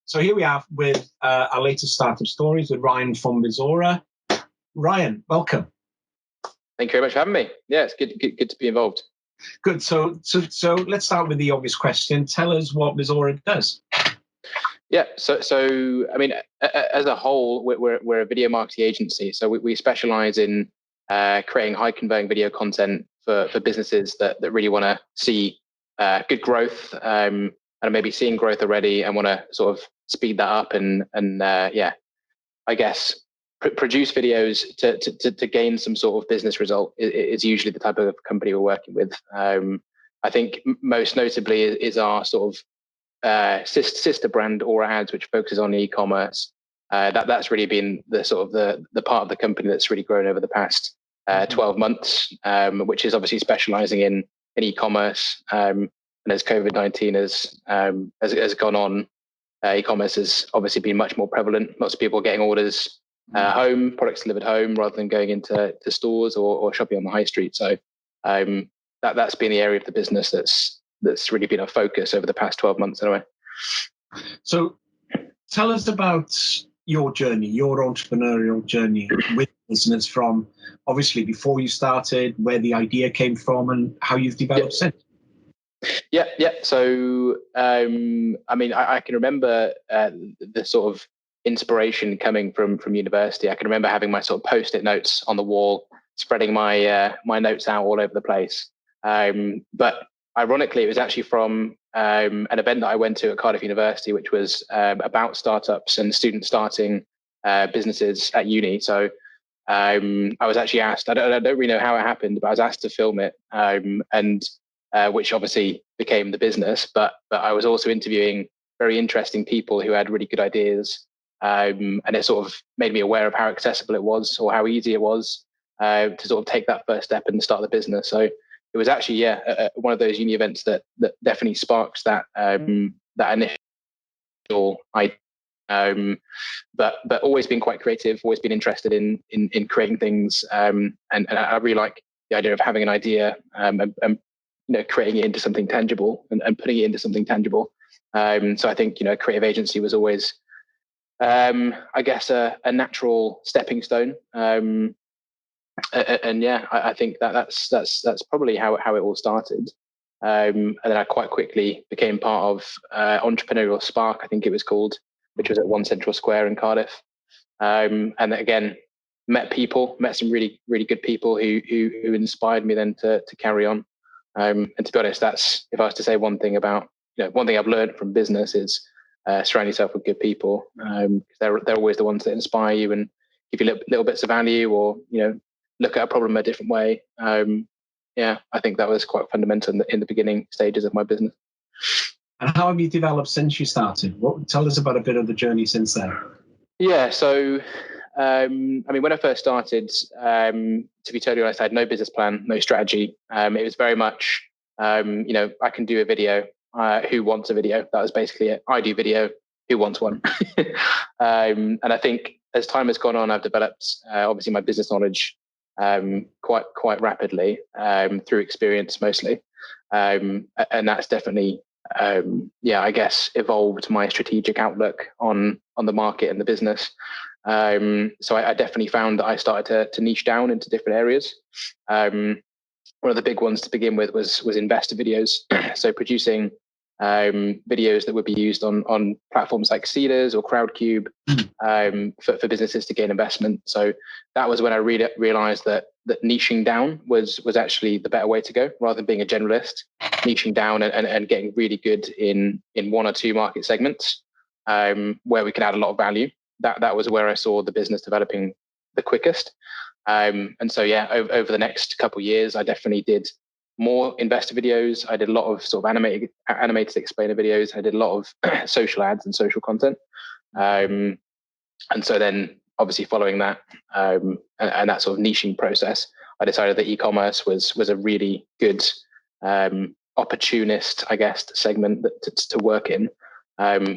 So here we are with our latest startup stories with Ryan from Visuara. Ryan, welcome. Thank you very much for having me. Yeah, it's good to be involved. Good. So let's start with the obvious question. Tell us what Visuara does. Yeah. So I mean, as a whole, we're a video marketing agency. So we specialize in creating high converting video content for businesses that really want to see good growth and maybe seeing growth already and want to sort of speed that up and I guess produce videos to gain some sort of business result is usually the type of company we're working with. I think most notably is our sort of sister brand Aura Ads, which focuses on e-commerce. That's really been the sort of the part of the company that's really grown over the past 12 months, which is obviously specializing in e-commerce. And as COVID-19 has gone on, e-commerce has obviously been much more prevalent. Lots of people getting orders home, products delivered home, rather than going into stores or shopping on the high street. So that's been the area of the business that's really been a focus over the past 12 months anyway. So tell us about your journey, your entrepreneurial journey with business, from obviously before you started, where the idea came from, and how you've developed since. Yeah. So, I mean, I can remember the sort of inspiration coming from university. I can remember having my sort of post-it notes on the wall, spreading my notes out all over the place. But ironically, it was actually from an event that I went to at Cardiff University, which was about startups and students starting businesses at uni. So I was actually asked, I don't really know how it happened, but I was asked to film it. And which obviously became the business, but I was also interviewing very interesting people who had really good ideas, and it sort of made me aware of how accessible it was, or how easy it was to sort of take that first step and start the business. So it was actually one of those uni events that definitely sparks that initial idea. But always been quite creative, always been interested in creating things, and I really like the idea of having an idea and creating it into something tangible and putting it into something tangible. So I think, creative agency was always, I guess, a natural stepping stone. I think that's probably how it all started. And then I quite quickly became part of Entrepreneurial Spark, I think it was called, which was at One Central Square in Cardiff. And again, met some really, really good people who inspired me then to carry on. And to be honest, that's, if I was to say one thing about, one thing I've learned from business is surround yourself with good people. They're always the ones that inspire you and give you little bits of value, or, look at a problem a different way. I think that was quite fundamental in the beginning stages of my business. And how have you developed since you started? Tell us about a bit of the journey since then. Yeah, so I mean, when I first started, to be totally honest, I had no business plan, no strategy. It was very much, I can do a video. Who wants a video? That was basically it. I do video. Who wants one? And I think as time has gone on, I've developed obviously my business knowledge quite rapidly through experience mostly, and that's definitely I guess evolved my strategic outlook on the market and the business. So I definitely found that I started to niche down into different areas. One of the big ones to begin with was investor videos. So producing videos that would be used on platforms like Seedrs or Crowdcube for businesses to gain investment. So that was when I realized that niching down was actually the better way to go, rather than being a generalist. Niching down and getting really good in one or two market segments where we can add a lot of value. That was where I saw the business developing the quickest. And so over the next couple of years, I definitely did more investor videos. I did a lot of sort of animated explainer videos. I did a lot of social ads and social content. And so then obviously following that and that sort of niching process, I decided that e-commerce was a really good opportunist, I guess, segment to work in,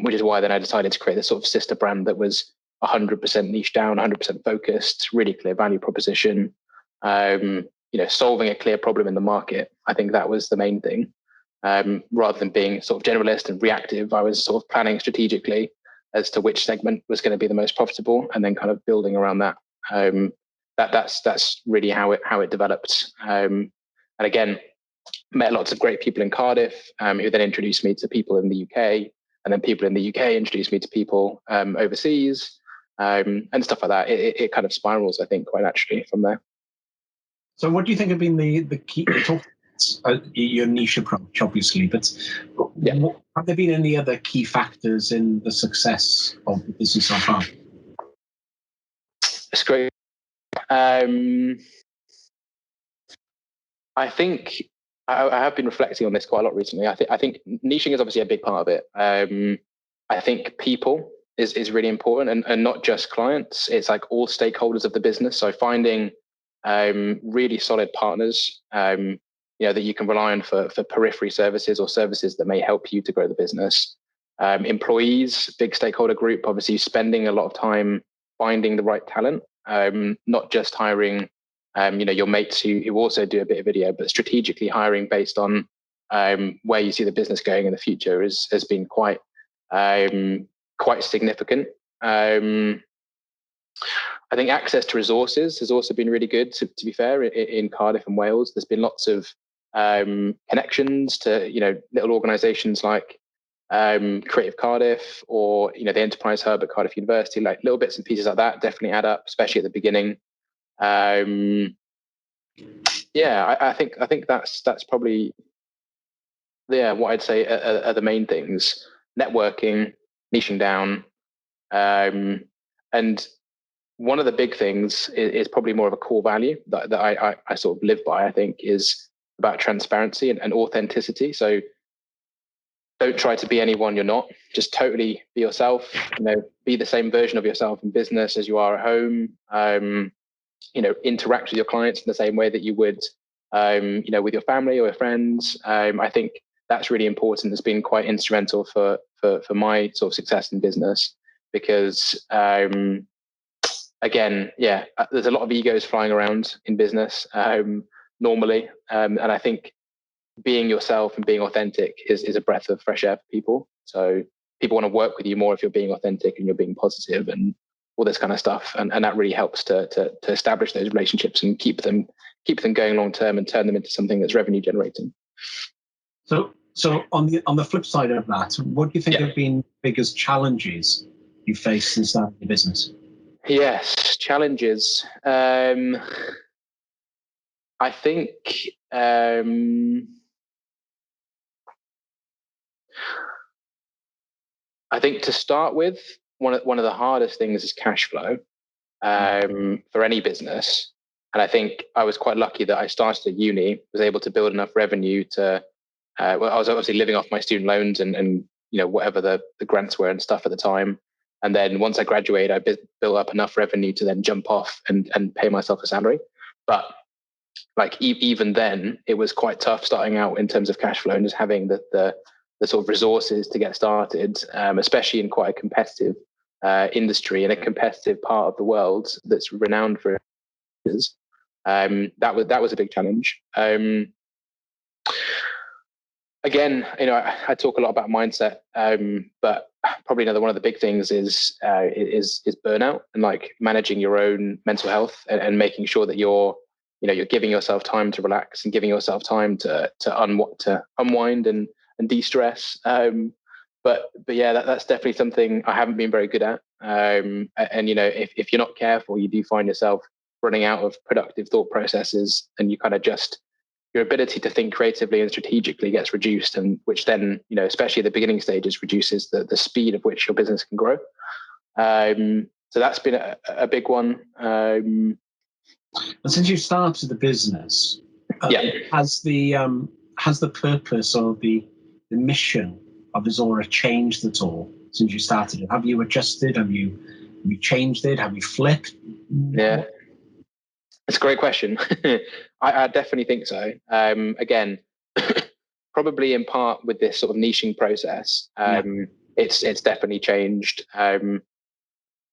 which is why then I decided to create this sort of sister brand that was 100% niche down, 100% focused, really clear value proposition, solving a clear problem in the market. I think that was the main thing. Rather than being sort of generalist and reactive, I was sort of planning strategically as to which segment was going to be the most profitable, and then kind of building around that. That's really how it developed. And again, met lots of great people in Cardiff, who then introduced me to people in the UK, and then people in the UK introduced me to people overseas, and stuff like that. It kind of spirals, I think, quite naturally from there. So what do you think have been the key, your niche approach, obviously, but have there been any other key factors in the success of the business so far? It's great. I think I have been reflecting on this quite a lot recently. I think niching is obviously a big part of it. I think people is really important, and not just clients. It's like all stakeholders of the business. So finding really solid partners, that you can rely on for periphery services or services that may help you to grow the business. Employees, big stakeholder group. Obviously, spending a lot of time finding the right talent, not just hiring your mates who also do a bit of video, but strategically hiring based on where you see the business going in the future has been quite significant. I think access to resources has also been really good, to be fair, in Cardiff and Wales. There's been lots of connections to little organisations like Creative Cardiff, or the Enterprise Hub at Cardiff University. Like little bits and pieces like that definitely add up, especially at the beginning. I think that's probably what I'd say are the main things: networking, niching down, and one of the big things is probably more of a core value that I sort of live by. I think is about transparency and authenticity. So don't try to be anyone you're not. Just totally be yourself. Be the same version of yourself in business as you are at home. Interact with your clients in the same way that you would, with your family or your friends. I think that's really important. It's been quite instrumental for my sort of success in business, because there's a lot of egos flying around in business normally, and I think being yourself and being authentic is a breath of fresh air for people. So people want to work with you more if you're being authentic and you're being positive and all this kind of stuff, and that really helps to establish those relationships and keep them going long term and turn them into something that's revenue generating. So on the flip side of that, what do you think have been the biggest challenges you faced in starting the business? Yes, challenges. I think to start with, one of the hardest things is cash flow for any business. And I think I was quite lucky that I started at uni, was able to build enough revenue to. I was obviously living off my student loans and whatever the grants were and stuff at the time. And then once I graduated, I built up enough revenue to then jump off and pay myself a salary. But like even then, it was quite tough starting out in terms of cash flow and just having the sort of resources to get started, especially in quite a competitive industry in a competitive part of the world that's renowned for it. That was a big challenge. Again, I talk a lot about mindset, but probably another one of the big things is burnout, and like managing your own mental health and making sure that you're giving yourself time to relax and giving yourself time to unwind and de-stress. But that's definitely something I haven't been very good at. And if you're not careful, you do find yourself running out of productive thought processes, and you kind of your ability to think creatively and strategically gets reduced, and which then, especially at the beginning stages, reduces the speed of which your business can grow. So that's been a big one. And since you started the business, has the purpose or the mission of Visuara changed at all since you started it? Have you adjusted? Have you changed it? Have you flipped? Yeah. It's a great question. I definitely think so. Again, probably in part with this sort of niching process, it's definitely changed.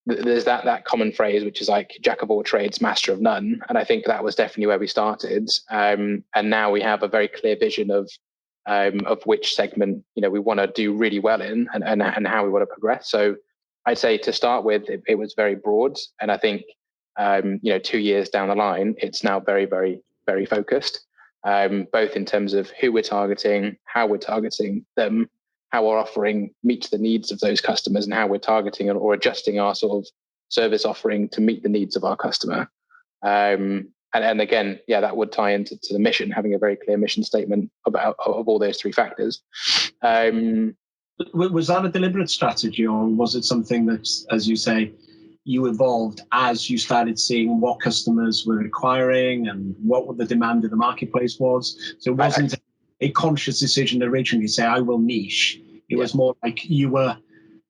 There's that common phrase, which is like jack of all trades, master of none. And I think that was definitely where we started. And now we have a very clear vision of which segment we want to do really well in, and how we want to progress. So I'd say to start with, it was very broad. And I think, 2 years down the line, it's now very, very, very focused, both in terms of who we're targeting, how we're targeting them, how our offering meets the needs of those customers, and how we're targeting or adjusting our sort of service offering to meet the needs of our customer. And again, yeah, that would tie into the mission, having a very clear mission statement of all those three factors. Was that a deliberate strategy, or was it something that, as you say, you evolved as you started seeing what customers were requiring and what the demand in the marketplace was? So it wasn't a conscious decision originally to say, I will niche. It was more like you were,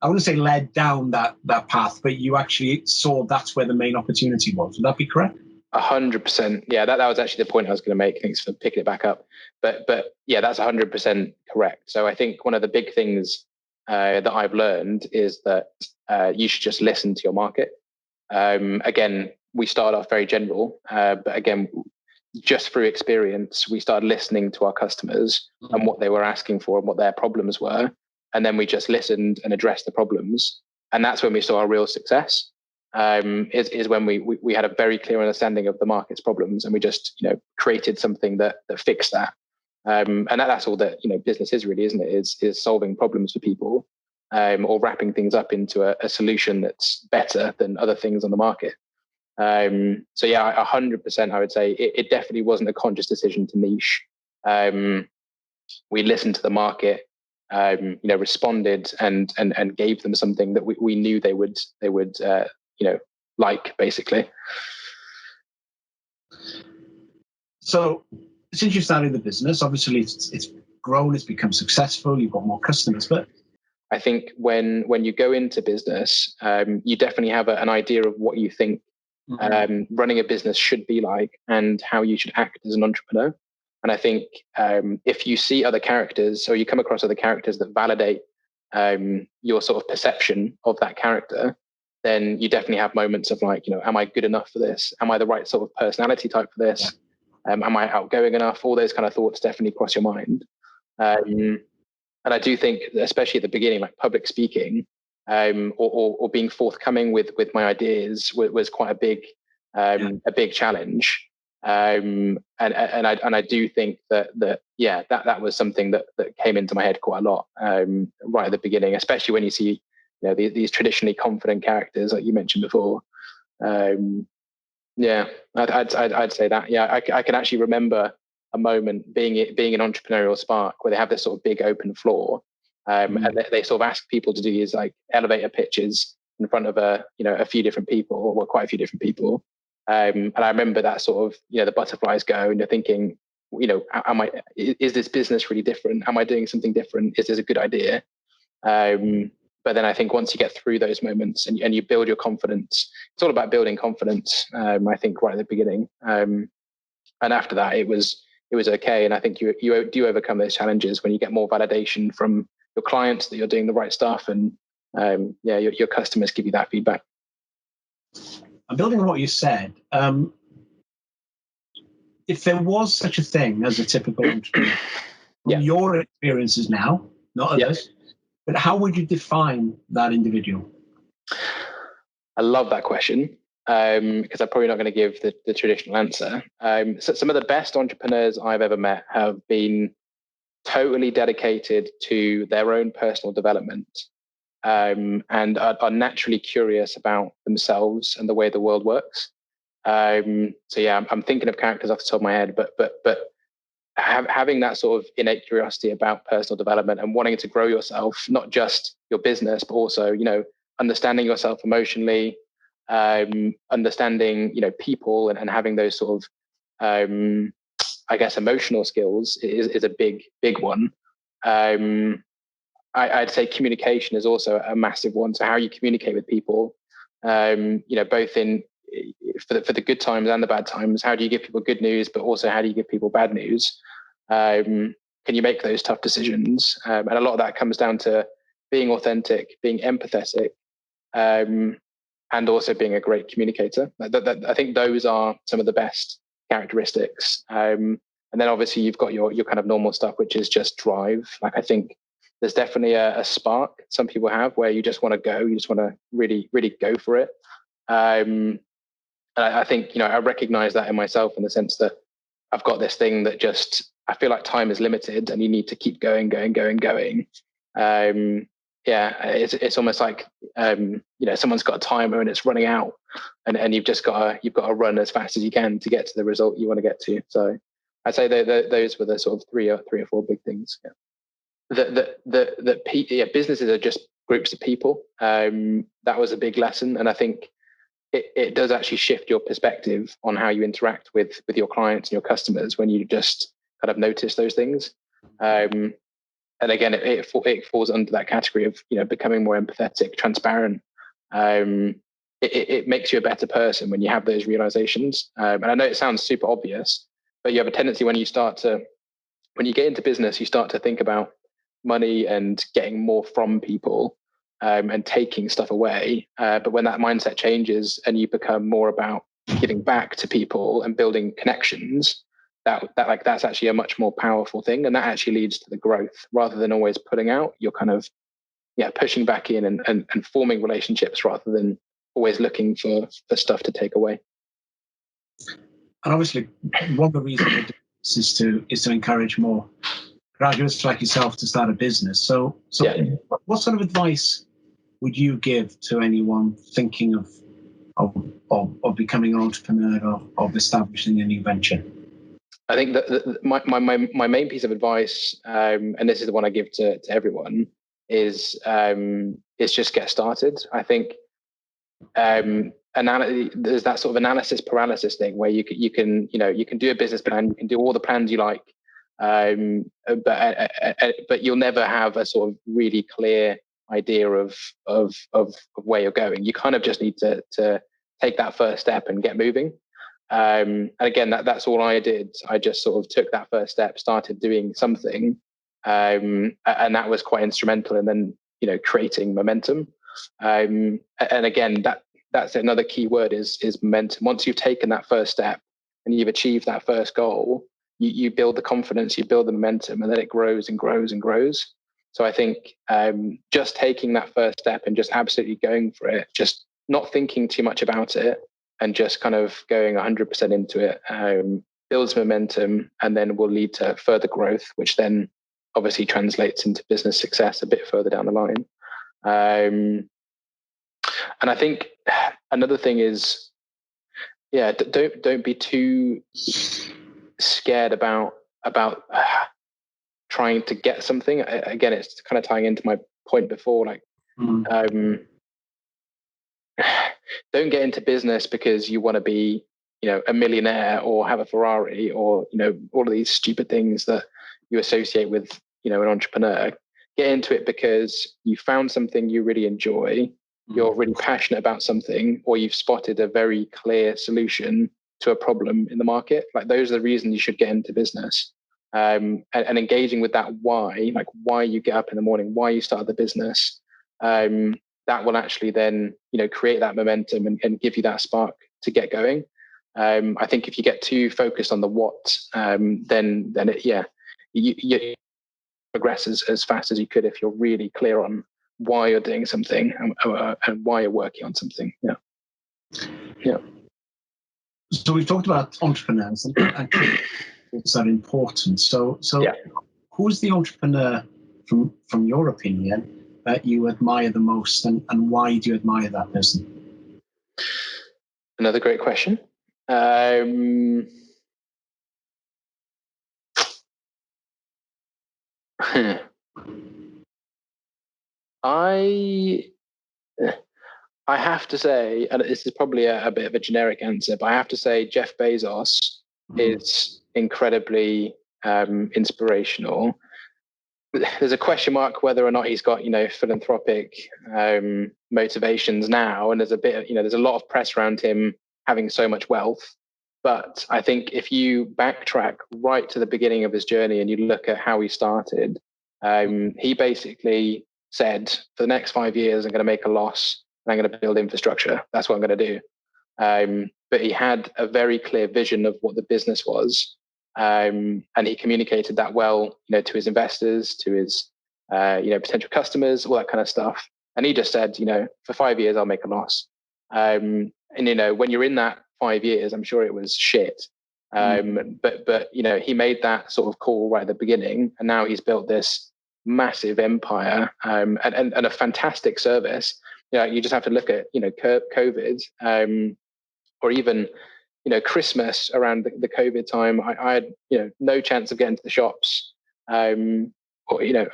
I wouldn't say led down that path, but you actually saw that's where the main opportunity was. Would that be correct? 100%. Yeah, that was actually the point I was going to make. Thanks for picking it back up. But yeah, that's 100% correct. So I think one of the big things that I've learned is that you should just listen to your market. Again, we start off very general, but again, just through experience, we started listening to our customers and what they were asking for and what their problems were. And then we just listened and addressed the problems. And that's when we saw our real success. Is when we had a very clear understanding of the market's problems, and we just created something that fixed that. And that's all that business is really, isn't it? Is solving problems for people, or wrapping things up into a solution that's better than other things on the market. So yeah, 100%. I would say it definitely wasn't a conscious decision to niche. We listened to the market, responded and gave them something that we knew they would like, basically. So since you started the business, obviously it's grown, it's become successful, you've got more customers, but I think when you go into business, you definitely have an idea of what you think running a business should be like and how you should act as an entrepreneur. And I think if you see other characters, or you come across other characters that validate your sort of perception of that character, then you definitely have moments of like, am I good enough for this? Am I the right sort of personality type for this? Am I outgoing enough? All those kind of thoughts definitely cross your mind. And I do think, especially at the beginning, like public speaking, or being forthcoming with my ideas was quite a big challenge. And I do think that was something that came into my head quite a lot right at the beginning, especially when you see these traditionally confident characters like you mentioned before. I'd say that. Yeah, I can actually remember a moment being an entrepreneurial spark where they have this sort of big open floor, and they sort of ask people to do these like elevator pitches in front of a few different people, or quite a few different people. And I remember that sort of the butterflies go, and you're thinking, is this business really different? Am I doing something different? Is this a good idea? But then I think once you get through those moments and you build your confidence, it's all about building confidence. I think right at the beginning, and after that it was okay. And I think you do overcome those challenges when you get more validation from your clients that you're doing the right stuff, and your customers give you that feedback. I'm building on what you said. If there was such a thing as a typical entrepreneur, from your experiences now, not others. But how would you define that individual? I love that question, because I'm probably not going to give the traditional answer. So some of the best entrepreneurs I've ever met have been totally dedicated to their own personal development, and are naturally curious about themselves and the way the world works. So yeah, I'm thinking of characters off the top of my head, but having that sort of innate curiosity about personal development and wanting to grow yourself, not just your business, but also, understanding yourself emotionally, understanding, people, and having those sort of, I guess, emotional skills is a big one. I'd say communication is also a massive one. So how you communicate with people, both in for the good times and the bad times. How do you give people good news, but also how do you give people bad news? Can you make those tough decisions? And a lot of that comes down to being authentic, being empathetic, and also being a great communicator. I think those are some of the best characteristics. And then obviously you've got your kind of normal stuff, which is just drive. Like I think there's definitely a spark some people have where you just want to go, you just want to really, really go for it. And I think, I recognize that in myself in the sense that I've got this thing that just, I feel like time is limited and you need to keep going. It's almost like, someone's got a timer and it's running out, and you've got to run as fast as you can to get to the result you want to get to. So I'd say those were the sort of three or four big things. Yeah. Businesses are just groups of people. That was a big lesson. And I think it does actually shift your perspective on how you interact with your clients and your customers when you just kind of notice those things. And again, it falls under that category of, becoming more empathetic, transparent. It makes you a better person when you have those realizations. And I know it sounds super obvious, but you have a tendency when you get into business, you start to think about money and getting more from people, and taking stuff away. But when that mindset changes and you become more about giving back to people and building connections, that's actually a much more powerful thing. And that actually leads to the growth rather than always putting out. You're kind of, pushing back in and forming relationships rather than always looking for stuff to take away. And obviously, one of the reasons is to encourage more graduates like yourself to start a business. So what sort of advice would you give to anyone thinking of becoming an entrepreneur or of establishing a new venture? I think that my main piece of advice, and this is the one I give to everyone, is just get started. I think there's that sort of analysis paralysis thing where you can do a business plan, you can do all the plans you like, but you'll never have a sort of really clear idea of where you're going. You kind of just need to take that first step and get moving. And again, that's all I did. I just sort of took that first step, started doing something, and that was quite instrumental in then creating momentum. And again, that's another key word is momentum. Once you've taken that first step and you've achieved that first goal, you build the confidence, you build the momentum, and then it grows and grows and grows. So I think just taking that first step and just absolutely going for it, just not thinking too much about it and just kind of going 100% into it, builds momentum and then will lead to further growth, which then obviously translates into business success a bit further down the line. And I think another thing is, don't be too scared about trying to get something. Again, it's kind of tying into my point before, like, don't get into business because you want to be, a millionaire or have a Ferrari or, all of these stupid things that you associate with, an entrepreneur. Get into it because you found something you really enjoy, you're really passionate about something, or you've spotted a very clear solution to a problem in the market. Like, those are the reasons you should get into business. And engaging with that why, like why you get up in the morning, why you start the business, that will actually then, create that momentum and give you that spark to get going. I think if you get too focused on the what, then you progress as fast as you could if you're really clear on why you're doing something and why you're working on something. Yeah. So we've talked about entrepreneurs and are important. So who's the entrepreneur from your opinion that you admire the most, and why do you admire that person? Another great question. I have to say, and this is probably a bit of a generic answer, but I have to say Jeff Bezos is incredibly inspirational. There's a question mark whether or not he's got, philanthropic motivations now, and there's a bit of, there's a lot of press around him having so much wealth. But I think if you backtrack right to the beginning of his journey and you look at how he started, he basically said, for the next 5 years, I'm going to make a loss and I'm going to build infrastructure. That's what I'm going to do. But he had a very clear vision of what the business was. And he communicated that well, to his investors, to his potential customers, all that kind of stuff. And he just said, for 5 years, I'll make a loss. And, when you're in that 5 years, I'm sure it was shit. But he made that sort of call right at the beginning, and now he's built this massive empire, and a fantastic service. You just have to look at, COVID, or even, Christmas around the COVID time. I had, no chance of getting to the shops, or,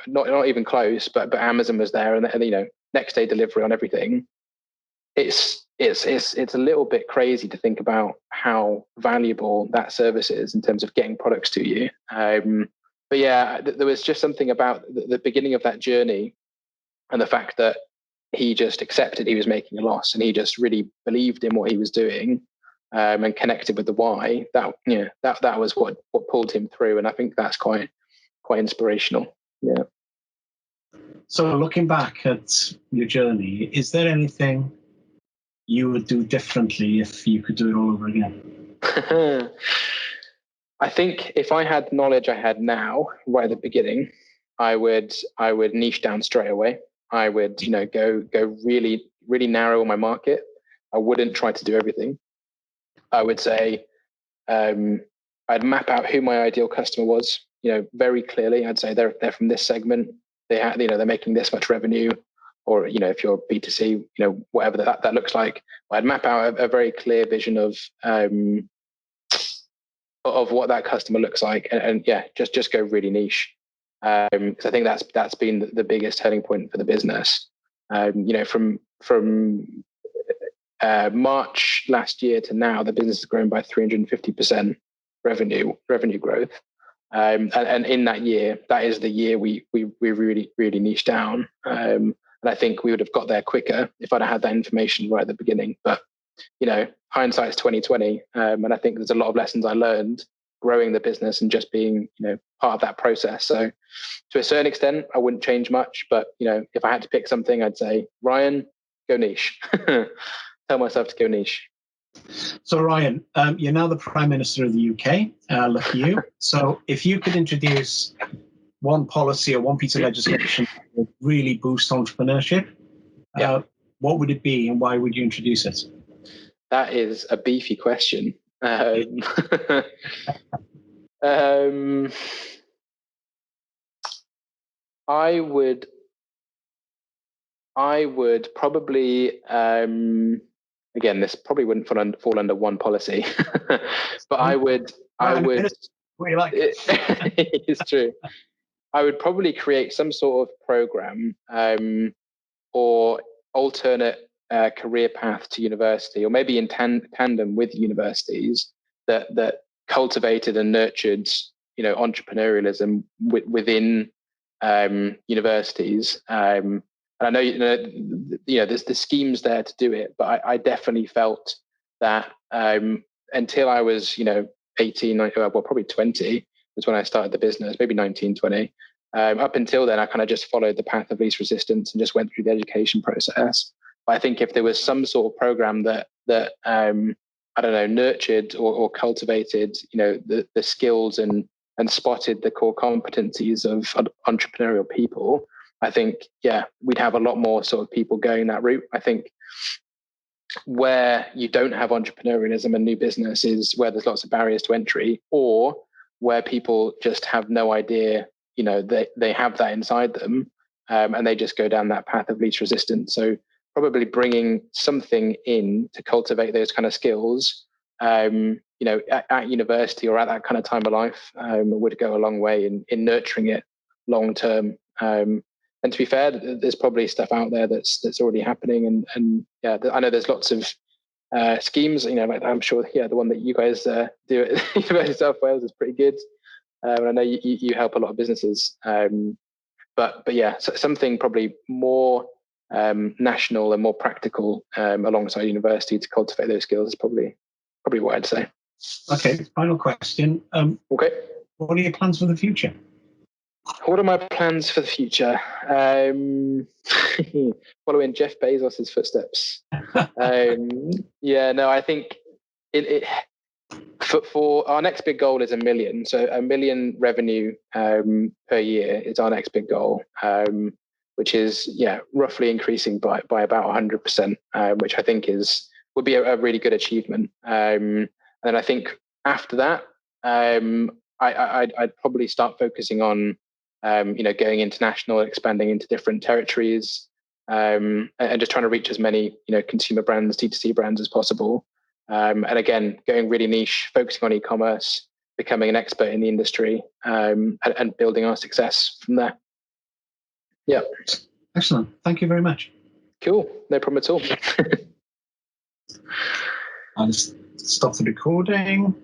not even close, but Amazon was there, and next day delivery on everything. It's a little bit crazy to think about how valuable that service is in terms of getting products to you. But yeah, there was just something about the beginning of that journey, and the fact that he just accepted he was making a loss, and he just really believed in what he was doing, and connected with the why. That was what pulled him through, and I think that's quite inspirational. Yeah. So looking back at your journey, is there anything you would do differently if you could do it all over again? I think if I had the knowledge I had now, right at the beginning, I would niche down straight away. I would, go really, really narrow on my market. I wouldn't try to do everything. I would say, I'd map out who my ideal customer was, very clearly. I'd say they're from this segment. They're making this much revenue, or, if you're B2C, whatever that looks like. I'd map out a very clear vision of what that customer looks like, and just go really niche. Because I think that's been the biggest turning point for the business. From March last year to now, the business has grown by 350% revenue growth. And in that year, that is the year we really, really niched down. And I think we would have got there quicker if I'd had that information right at the beginning. But, hindsight's 2020. And I think there's a lot of lessons I learned growing the business and just being, part of that process. So to a certain extent, I wouldn't change much. But, if I had to pick something, I'd say, Ryan, go niche. Tell myself to go niche. So Ryan, you're now the Prime Minister of the UK. Lucky you. So if you could introduce one policy or one piece of legislation that would really boost entrepreneurship, what would it be, and why would you introduce it? That is a beefy question. I would probably, again, this probably wouldn't fall under one policy, but I would. We like it. It's true. I would probably create some sort of program, or alternate career path to university, or maybe in tandem with universities that cultivated and nurtured, entrepreneurialism within universities. And I know, there's the schemes there to do it, but I definitely felt that until I was, 18, probably 20 was when I started the business, maybe 19, 20. Up until then, I kind of just followed the path of least resistance and just went through the education process. But I think if there was some sort of program that I don't know, nurtured or cultivated, the skills and spotted the core competencies of entrepreneurial people, I think, we'd have a lot more sort of people going that route. I think where you don't have entrepreneurialism and new business is where there's lots of barriers to entry, or where people just have no idea, they have that inside them, and they just go down that path of least resistance. So probably bringing something in to cultivate those kind of skills, at university or at that kind of time of life, would go a long way in nurturing it long term. And to be fair, there's probably stuff out there that's already happening, and I know there's lots of schemes. Like I'm sure, the one that you guys do at University of South Wales is pretty good. And I know you help a lot of businesses, but so something probably more national and more practical alongside university to cultivate those skills is probably what I'd say. Okay, final question. Okay. What are your plans for the future? What are my plans for the future? Following Jeff Bezos's footsteps. I think For our next big goal is 1 million. So 1 million revenue per year is our next big goal, which is roughly increasing by about 100%, which I think would be a really good achievement. And I think after that, I'd probably start focusing on going international, expanding into different territories, and just trying to reach as many consumer brands, D2C brands as possible. And again, going really niche, focusing on e-commerce, becoming an expert in the industry, and building our success from there. Yeah. Excellent. Thank you very much. Cool. No problem at all. I'll just stop the recording.